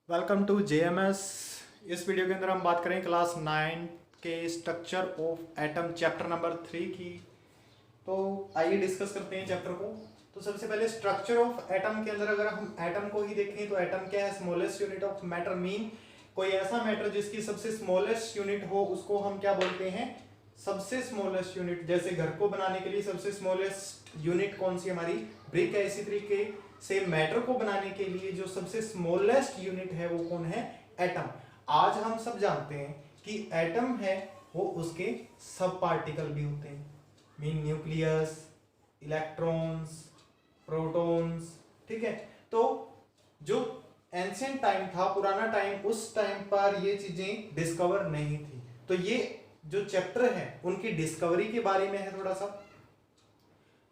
Welcome to JMS. इस video के अंदर हम बात करें क्लास 9 के structure of atom chapter number 3 की। तो आइए डिस्कस करते हैं चैप्टर को। तो सबसे पहले स्ट्रक्चर ऑफ एटम के अंदर अगर हम एटम को ही देखें तो एटम क्या है? Smallest unit of matter. Mean कोई ऐसा मैटर जिसकी सबसे स्मॉलेस्ट यूनिट हो उसको हम क्या बोलते हैं? सबसे स्मॉलेस्ट यूनिट। जैसे घर को बनाने के लिए सबसे स्मॉलेस्ट यूनिट कौन सी? हमारी ब्रिक है। इसी तरीके से मैटर को बनाने के लिए जो सबसे स्मॉलेस्ट यूनिट है वो कौन है? एटम। आज हम सब जानते हैं कि एटम है वो उसके सब पार्टिकल भी होते हैं। Mean nucleus, electrons, protons. ठीक है। तो जो एंशिएंट टाइम था, पुराना टाइम, उस टाइम पर ये चीजें डिस्कवर नहीं थी। तो ये जो चैप्टर है उनकी डिस्कवरी के बारे में है थोड़ा सा।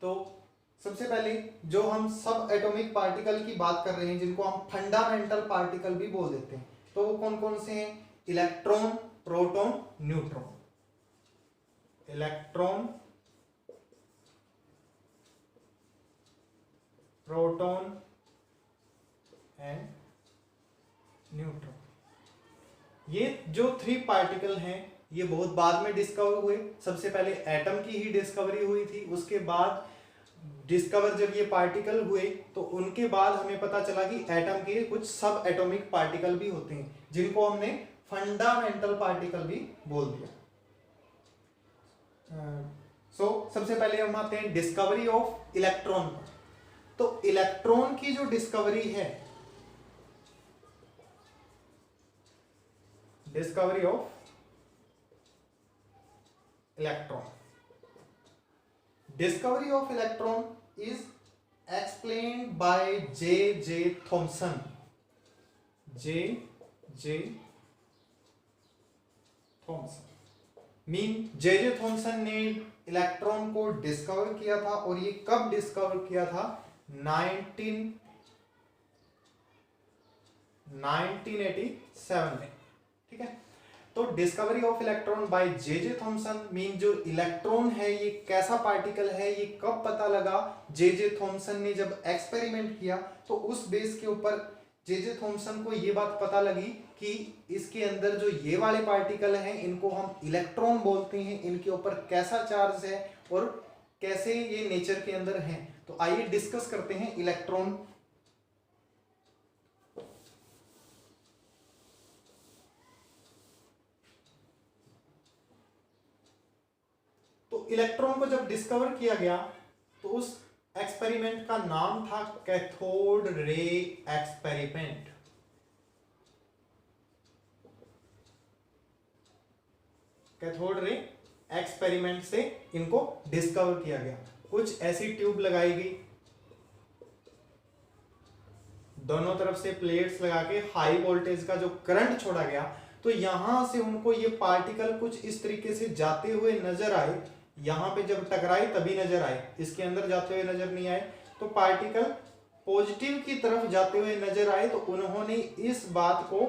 तो सबसे पहले जो हम सब एटॉमिक पार्टिकल की बात कर रहे हैं, जिनको हम फंडामेंटल पार्टिकल भी बोल देते हैं, तो वो कौन कौन से हैं? Electron, proton, neutron. Electron, proton and neutron. ये जो थ्री पार्टिकल हैं ये बहुत बाद में डिस्कवर हुए। सबसे पहले एटम की ही डिस्कवरी हुई थी। उसके बाद डिस्कवर जब ये पार्टिकल हुए तो उनके बाद हमें पता चला कि एटम के कुछ सब एटॉमिक पार्टिकल भी होते हैं, जिनको हमने फंडामेंटल पार्टिकल भी बोल दिया। सबसे पहले हम आते हैं डिस्कवरी ऑफ इलेक्ट्रॉन पर। तो इलेक्ट्रॉन की जो डिस्कवरी है, discovery of electron, discovery of electron is explained by J.J. Thomson. J.J. Thomson mean J.J. Thomson ने इलेक्ट्रॉन को डिस्कवर किया था। और ये कब डिस्कवर किया था? 1987 में। ठीक है। तो discovery of electron by J.J. Thomson mean जो इलेक्ट्रॉन है ये कैसा पार्टिकल है, ये कब पता लगा? J.J. थॉमसन ने जब एक्सपेरिमेंट किया तो उस बेस के ऊपर J.J. थॉमसन को ये बात पता लगी कि इसके अंदर जो ये वाले पार्टिकल हैं इनको हम इलेक्ट्रॉन बोलते हैं, इनके ऊपर कैसा चार्ज है और कैसे ये नेचर के अंदर हैं। तो आइए डिस्कस करते हैं इलेक्ट्रॉन। तो इलेक्ट्रॉन को जब डिस्कवर किया गया तो उस एक्सपेरिमेंट का नाम था cathode ray experiment. Cathode ray experiment से इनको डिस्कवर किया गया। कुछ ऐसी ट्यूब लगाई गई, दोनों तरफ से प्लेट्स लगा के हाई वोल्टेज का जो करंट छोड़ा गया, तो यहां से उनको ये पार्टिकल कुछ इस तरीके से जाते हुए नजर आए। यहां पे जब टकराए तभी नजर आए, इसके अंदर जाते हुए नजर नहीं आए। तो पार्टिकल पॉजिटिव की तरफ जाते हुए नजर आए। तो उन्होंने इस बात को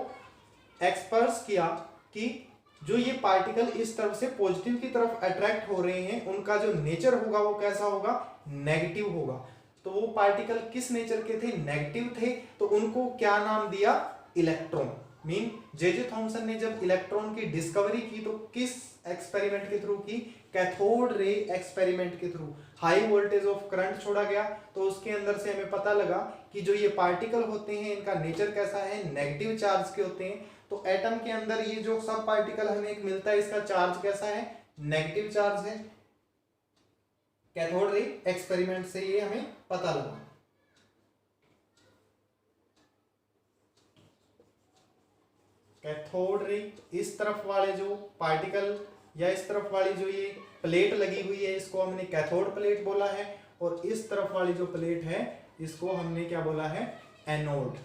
एक्सपर्स किया कि जो ये पार्टिकल इस तरफ से पॉजिटिव की तरफ अट्रैक्ट हो रहे हैं, उनका जो नेचर होगा वो कैसा होगा? नेगेटिव होगा। तो वो पार्टिकल किस नेचर के थे? नेगेटिव थे। तो उनको क्या नाम दिया? इलेक्ट्रॉन। Mean J.J. थॉमसन ने जब इलेक्ट्रॉन की डिस्कवरी की तो किस एक्सपेरिमेंट के थ्रू की? कैथोड रे एक्सपेरिमेंट के through. High voltage of current छोड़ा गया तो उसके अंदर से हमें पता लगा कि जो ये पार्टिकल होते हैं इनका नेचर कैसा है? नेगेटिव चार्ज के होते हैं। तो एटम के अंदर ये जो सब पार्टिकल हमें एक मिलता है, इसका चार्ज कैसा है? नेगेटिव चार्ज है। कैथोड रे एक्सपेरिमेंट से ये हमें पता लगा। कैथोड रे, इस तरफ वाले जो पार्टिकल या इस तरफ वाली जो ये प्लेट लगी हुई है इसको हमने कैथोड प्लेट बोला है। और इस तरफ वाली जो प्लेट है इसको हमने क्या बोला है? एनोड।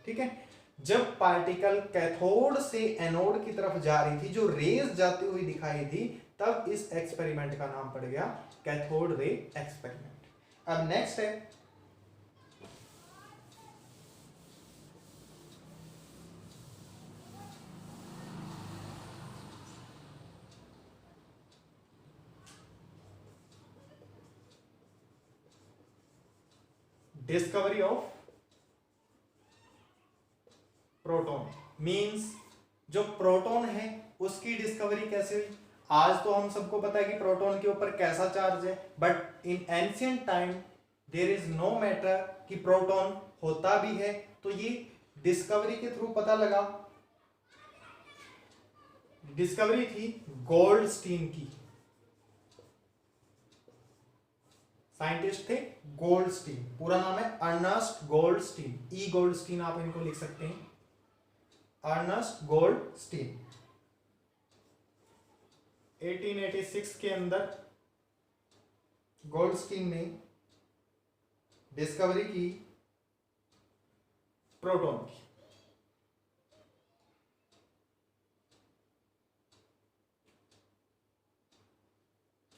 ठीक है। जब पार्टिकल कैथोड से एनोड की तरफ जा रही थी, जो रेज जाती हुई दिखाई थी, तब इस एक्सपेरिमेंट का नाम पड़ गया कैथोड रे एक्सपेरिमेंट। अब नेक्स्ट है डिस्कवरी ऑफ प्रोटॉन मींस जो प्रोटॉन है उसकी डिस्कवरी कैसे हुई। आज तो हम सबको पता है कि प्रोटॉन के ऊपर कैसा चार्ज है, but in ancient time there is no matter कि प्रोटॉन होता भी है। तो ये डिस्कवरी के थ्रू पता लगा। डिस्कवरी थी गोल्डस्टीन की, साइंटिस्ट थे गोल्डस्टीन, पूरा नाम है अर्नस्ट गोल्डस्टीन, ई गोल्डस्टीन आप इनको लिख सकते हैं, अर्नस्ट गोल्डस्टीन। 1886 के अंदर गोल्डस्टीन ने डिस्कवरी की प्रोटॉन की।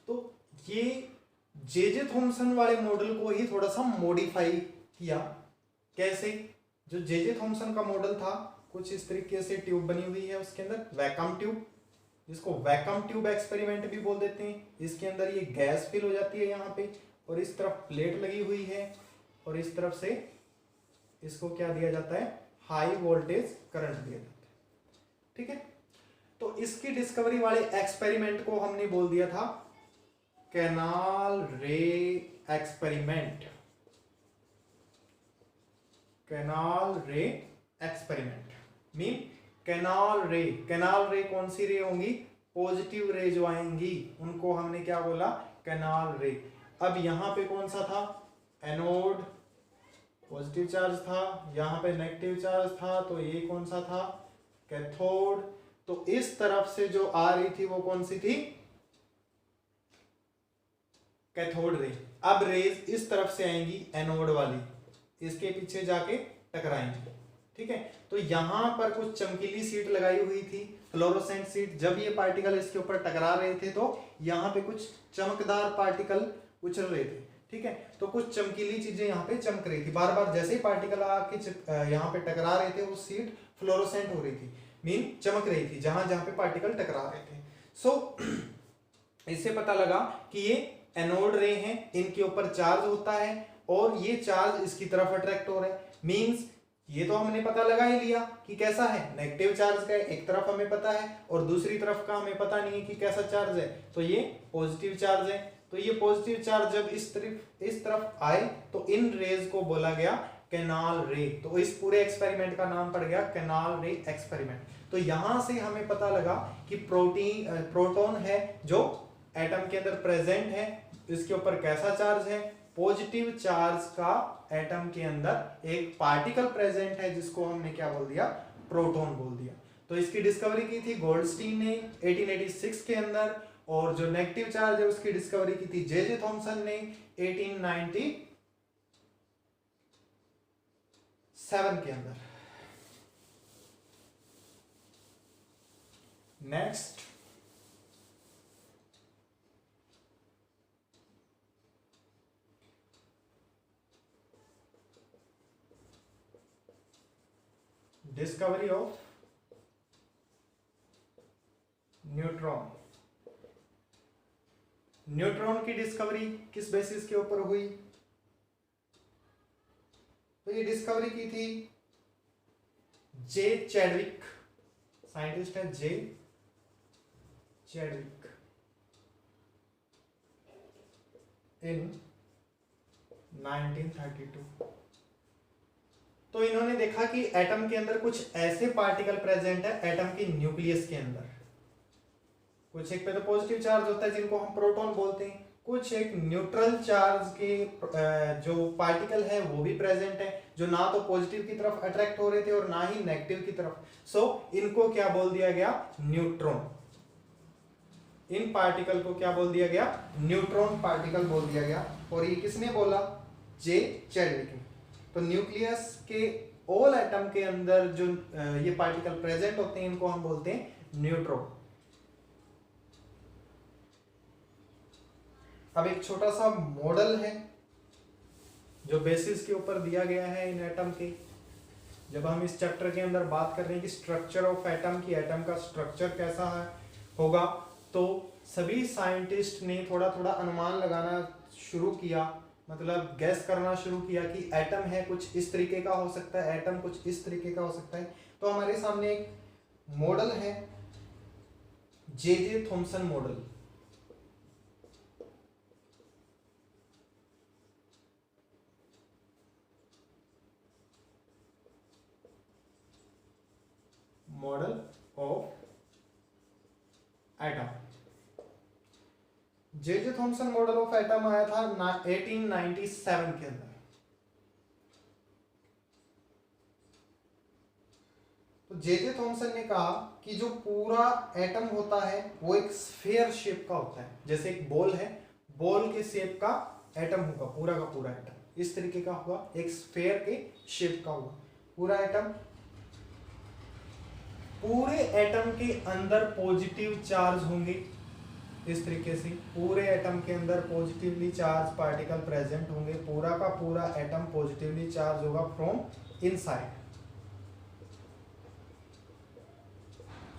तो ये जे थॉमसन वाले मॉडल को ही थोड़ा सा मॉडिफाई किया। कैसे? जो जे थॉमसन का मॉडल था कुछ इस तरीके से ट्यूब बनी हुई है, उसके अंदर वैक्यूम ट्यूब, जिसको वैक्यूम ट्यूब एक्सपेरिमेंट भी बोल देते हैं। इसके अंदर ये गैस फिल हो जाती है यहाँ पे, और इस तरफ प्लेट लगी हुई है, और इस तरफ से इसको क्या दिया जाता है, हाई वोल्टेज करंट दिया जाता है। ठीक है, तो इसकी डिस्कवरी वाले एक्सपेरिमेंट को हमने बोल दिया था कैनाल रे एक्सपेरिमेंट। कैनाल रे एक्सपेरिमेंट मीन कैनाल रे कौन सी रे होंगी, पॉजिटिव रे जो आएंगी उनको हमने क्या बोला, कैनाल रे। अब यहां पे कौन सा था, एनोड, पॉजिटिव चार्ज था, यहां पे नेगेटिव चार्ज था, तो ये कौन सा था, कैथोड। तो इस तरफ से जो आ रही थी वो कौन सी थी, कैथोड रे। अब रेज इस तरफ से आएंगी एनोड वाली, इसके पीछे जाके टकराएंगी। ठीक है, तो यहां पर कुछ चमकीली सीट लगाई हुई थी, फ्लोरोसेंट सीट। जब ये पार्टिकल इसके ऊपर टकरा रहे थे तो यहाँ पे कुछ चमकदार पार्टिकल उछल रहे थे। ठीक है, तो कुछ चमकीली चीजें यहाँ पे चमक रही थी, बार बार जैसे ही पार्टिकल आके यहाँ पे टकरा रहे थे वो सीट फ्लोरोसेंट हो रही थी, मीन चमक रही थी जहां जहां पे पार्टिकल टकरा रहे थे। सो इससे पता लगा कि ये एनोड रे हैं, इनके ऊपर चार्ज होता है और ये चार्ज इसकी तरफ अट्रैक्ट हो रहा है। मींस ये तो हमने पता लगा ही लिया कि कैसा है, नेगेटिव चार्ज का है, एक तरफ हमें पता है और दूसरी तरफ का हमें पता नहीं है कि कैसा चार्ज है, तो ये पॉजिटिव चार्ज है। तो ये पॉजिटिव चार्ज जब इस तरफ आए तो इन रेज को बोला गया कैनाल रे। तो इस पूरे एक्सपेरिमेंट का नाम पड़ गया कैनाल रे एक्सपेरिमेंट। तो यहां से हमें पता लगा कि प्रोटॉन है जो एटम के अंदर प्रेजेंट है, इसके ऊपर कैसा चार्ज है, पॉजिटिव चार्ज का एटम के अंदर एक पार्टिकल प्रेजेंट है जिसको हमने क्या बोल दिया, प्रोटॉन बोल दिया। तो इसकी डिस्कवरी की थी गोल्डस्टीन ने 1886 के अंदर, और जो नेगेटिव चार्ज है उसकी डिस्कवरी की थी जे थॉमसन ने 1897 के अंदर। Next, discovery of neutron. Neutron की डिस्कवरी किस बेसिस के ऊपर हुई, तो ये डिस्कवरी की थी जे चैडविक, साइंटिस्ट है जे चैडविक, इन 1932। तो इन्होंने देखा कि एटम के अंदर कुछ ऐसे पार्टिकल प्रेजेंट है एटम के न्यूक्लियस के अंदर, कुछ एक पे तो पॉजिटिव चार्ज होता है जिनको हम प्रोटॉन बोलते हैं, कुछ एक न्यूट्रल चार्ज के जो पार्टिकल है वो भी प्रेजेंट है, जो ना तो पॉजिटिव की तरफ अट्रैक्ट हो रहे थे और ना ही नेगेटिव की तरफ। सो इनको क्या बोल दिया गया, न्यूट्रॉन। इन पार्टिकल को क्या बोल दिया गया, न्यूट्रॉन पार्टिकल बोल दिया गया। और ये किसने बोला, जे चैडविक ने। तो न्यूक्लियस के ऑल एटम के अंदर जो ये पार्टिकल प्रेजेंट होते हैं इनको हम बोलते हैं न्यूट्रॉन। अब एक छोटा सा मॉडल है जो बेसिस के ऊपर दिया गया है इन एटम के। जब हम इस चैप्टर के अंदर बात कर रहे हैं कि स्ट्रक्चर ऑफ एटम की, एटम का स्ट्रक्चर कैसा है होगा, तो सभी साइंटिस्ट ने थोड़ा थोड़ा अनुमान लगाना शुरू किया मतलब गैस करना शुरू किया कि एटम है कुछ इस तरीके का हो सकता है, एटम कुछ इस तरीके का हो सकता है। तो हमारे सामने एक मॉडल है J Thomson model. Model of atom, J Thomson model of atom आया था 1897 के अंदर। तो जे थॉमसन ने कहा कि जो पूरा एटम होता है वो एक स्फीयर शेप का होता है, जैसे एक बॉल है, बॉल के शेप का एटम होगा, पूरा का पूरा एटम इस तरीके का होगा, एक स्फीयर के शेप का होगा पूरा एटम। पूरे एटम के अंदर पॉजिटिव चार्ज होंगे इस तरीके से, पूरे एटम के अंदर पॉजिटिवली चार्ज पार्टिकल प्रेजेंट होंगे, पूरा का पूरा एटम पॉजिटिवली चार्ज होगा फ्रॉम इनसाइड।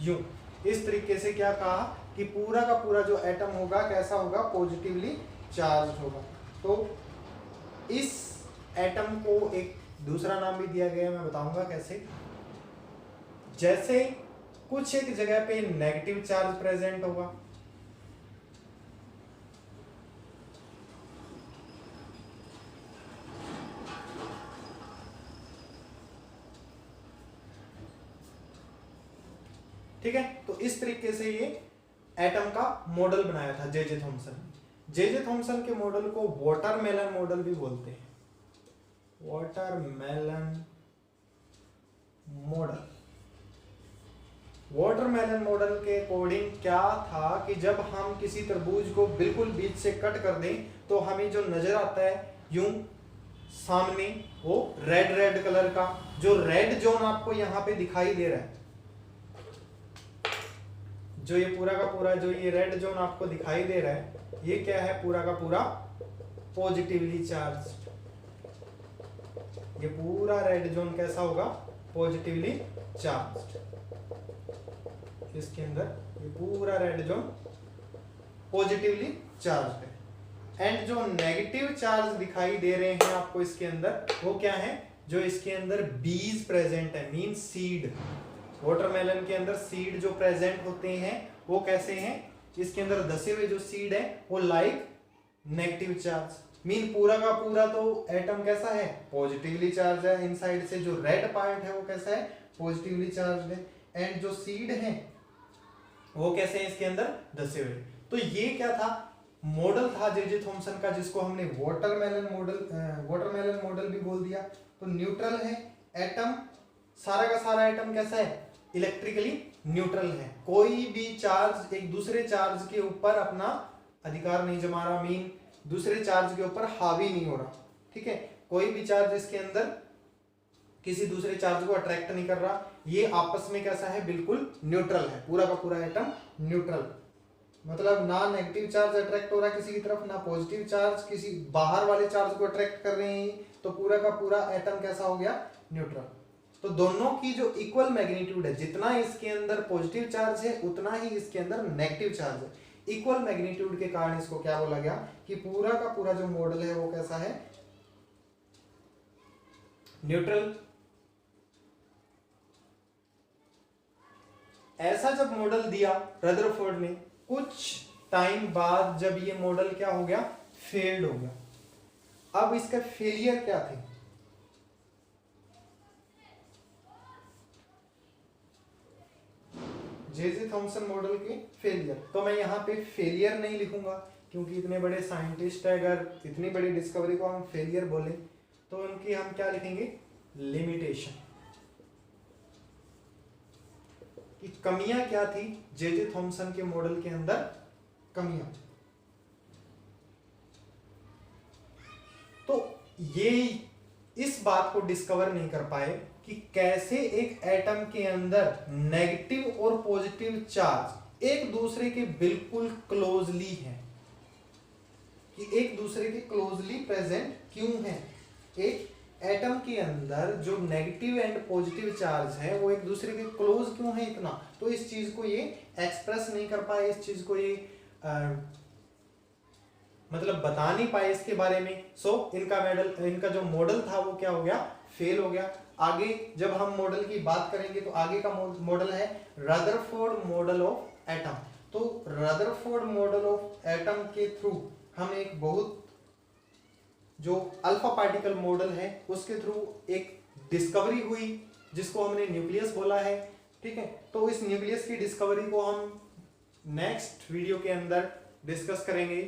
यूं इस तरीके से क्या कहा कि पूरा का पूरा जो एटम होगा कैसा होगा, पॉजिटिवली चार्ज होगा। तो इस एटम को एक दूसरा नाम भी दिया गया है, मैं बताऊंगा कैसे। जैसे कुछ एक जगह पे नेगेटिव चार्ज प्रेजेंट होगा, ठीक है। तो इस तरीके से ये एटम का मॉडल बनाया था जे थॉमसन। जे थॉमसन के मॉडल को वाटरमेलन मॉडल भी बोलते हैं, वाटरमेलन मॉडल। वाटरमेलन मॉडल के अकॉर्डिंग क्या था कि जब हम किसी तरबूज को बिल्कुल बीच से कट कर दें तो हमें जो नजर आता है यूं सामने, वो रेड रेड कलर का जो रेड जोन आपको यहां पे दिखाई दे रहा है, जो ये पूरा का पूरा जो ये रेड जोन आपको दिखाई दे रहा है, ये क्या है, पूरा का पूरा पॉजिटिवली चार्ज। ये पूरा रेड जोन कैसा होगा, पॉजिटिवली चार्ज। इसके अंदर ये पूरा रेड जोन पॉजिटिवली चार्ज है। एंड जो नेगेटिव चार्ज दिखाई दे रहे हैं आपको इसके अंदर, वो क्या है, जो इसके अंदर बीज प्रेजेंट है, मीन सीड। वाटरमेलन के अंदर सीड जो प्रेजेंट होते हैं वो कैसे हैं, इसके अंदर धसे हुए जो सीड है वो लाइक नेगेटिव चार्ज, मीन पूरा का पूरा तो एटम कैसा है, पॉजिटिवली चार्ज है। इनसाइड से जो रेड पार्ट है वो कैसा है, पॉजिटिवली चार्ज है। एंड जो सीड है वो कैसे हैं, इसके अंदर धसे हुए। तो ये क्या था, मॉडल था जे थॉमसन का, जिसको हमने वाटरमेलन मॉडल भी बोल दिया। तो न्यूट्रल है एटम, सारा का सारा एटम कैसा है, इलेक्ट्रिकली न्यूट्रल है। कोई भी चार्ज एक दूसरे चार्ज के ऊपर अपना अधिकार नहीं जमा रहा, मीन दूसरे चार्ज के ऊपर हावी नहीं हो रहा, ठीक है। कोई भी चार्ज इसके अंदर किसी दूसरे चार्ज को अट्रैक्ट नहीं कर रहा, ये आपस में कैसा है, बिल्कुल न्यूट्रल है, पूरा का पूरा एटम न्यूट्रल। मतलब ना नेगेटिव चार्ज अट्रैक्ट हो रहा है किसी की तरफ, ना पॉजिटिव चार्ज किसी बाहर वाले चार्ज को अट्रैक्ट कर रहे हैं, तो पूरा का पूरा एटम कैसा हो गया, न्यूट्रल। तो दोनों की जो इक्वल मैग्नीट्यूड है, जितना इसके अंदर पॉजिटिव चार्ज है उतना ही इसके अंदर नेगेटिव चार्ज है, इक्वल मैग्नीट्यूड के कारण इसको क्या बोला गया कि पूरा का पूरा जो मॉडल है वो कैसा है, न्यूट्रल। ऐसा जब मॉडल दिया रदरफोर्ड ने, कुछ टाइम बाद जब ये मॉडल क्या हो गया, फेल्ड हो गया। अब इसका फेलियर क्या थे, जे थॉमसन मॉडल के फेलियर। तो मैं यहाँ पे फेलियर नहीं लिखूंगा क्योंकि इतने बड़े साइंटिस्ट है, अगर इतनी बड़ी डिस्कवरी को हम फेलियर बोले तो उनकी हम क्या लिखेंगे, लिमिटेशन, कि कमियां क्या थी जे थॉमसन के मॉडल के अंदर, कमियां। तो ये इस बात को डिस्कवर नहीं कर पाए कि कैसे एक एटम के अंदर नेगेटिव और पॉजिटिव चार्ज एक दूसरे के बिल्कुल क्लोजली हैं, कि एक दूसरे के क्लोजली प्रेजेंट क्यों हैं। एक एटम के अंदर जो नेगेटिव एंड पॉजिटिव चार्ज है वो एक दूसरे के क्लोज क्यों है इतना, तो इस चीज को ये एक्सप्रेस नहीं कर पाए, इस चीज को ये मतलब बता नहीं पाए इसके बारे में, सो इनका जो मॉडल था वो क्या हो गया, फेल हो गया। आगे जब हम मॉडल की बात करेंगे तो आगे का मॉडल है रदरफोर्ड मॉडल ऑफ एटम। तो रदरफोर्ड मॉडल ऑफ एटम के थ्रू हम एक बहुत जो अल्फा पार्टिकल मॉडल है उसके थ्रू एक डिस्कवरी हुई जिसको हमने न्यूक्लियस बोला है। ठीक है, तो इस न्यूक्लियस की डिस्कवरी को हम नेक्स्ट वीडियो के अंदर डिस्कस करेंगे।